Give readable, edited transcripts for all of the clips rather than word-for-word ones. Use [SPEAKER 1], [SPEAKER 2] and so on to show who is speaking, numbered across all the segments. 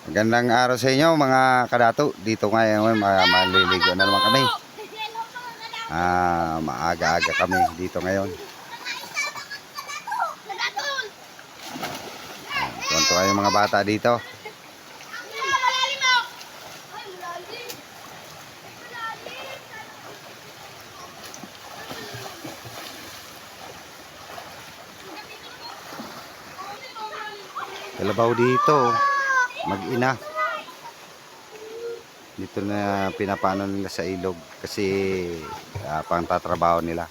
[SPEAKER 1] Magandang araw sa inyo mga kadato. Dito ngayon maliligo na naman kami. Maaga-aga kami dito ngayon. Tuwan-tuwa yung mga bata dito. Kalabaw dito, mag-ina. Dito na pinapano nila sa ilog kasi pang tatrabaho nila.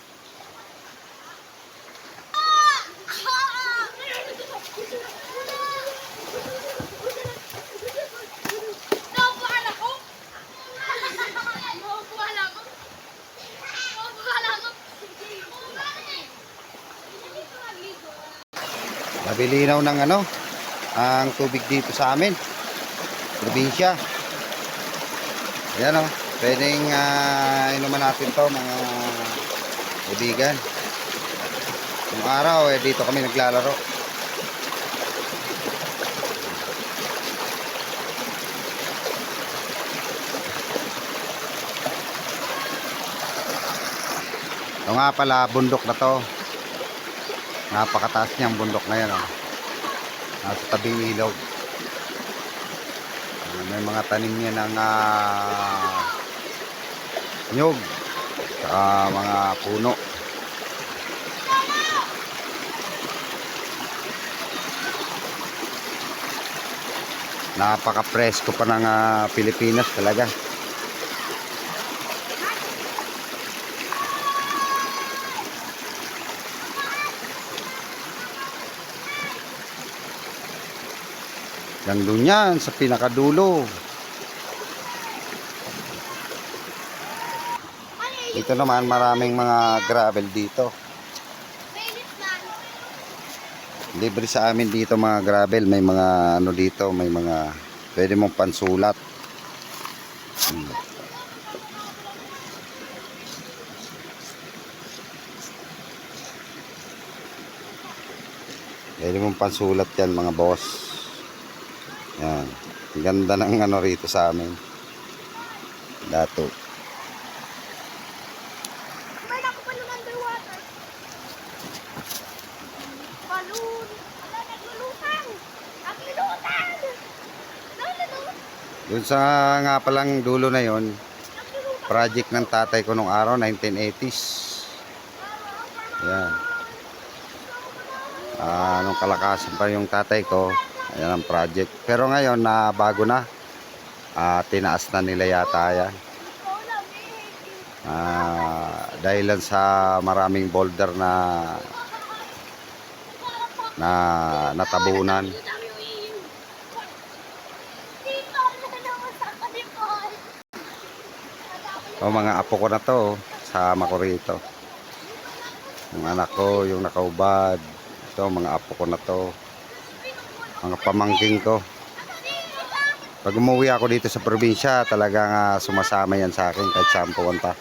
[SPEAKER 1] Nabilinaw ng ang tubig dito sa amin, probinsya. Ayan o, pwedeng inuman natin to mga kaibigan. Yung araw dito kami naglalaro. Ito nga pala, bundok na to. Napakataas niyang bundok na yan o. Nasa tabing ilog. May mga tanim niya ng nyug saka mga puno. Napaka-presko pa ng Pilipinas talaga. Nandun yan sa pinakadulo. Dito naman maraming mga gravel dito. Libre sa amin dito mga gravel. May mga dito, may mga pwede mong pansulat. Pwede mong pansulat yan mga boss. Yan. Ganda ng rito sa amin. Dato.
[SPEAKER 2] Meron ako pa ng underwater. Balloon. Ala, naglulutang. Naglulutang.
[SPEAKER 1] Doon sa nga palang dulo na yon, project ng tatay ko nung araw, 1980s. Yan. Nung kalakasan pa yung tatay ko, ayan ang project. Pero ngayon na bago na, tinaas na nila yata yan. Dahil sa maraming boulder na natabunan. O mga apo ko na to, sama ko rito. Yung anak ko, yung nakaubad. Ito, mga apo ko na to. Mga pamangking ko. Pag umuwi ako dito sa probinsya, talagang sumasama yan sa akin kahit saan pupunta.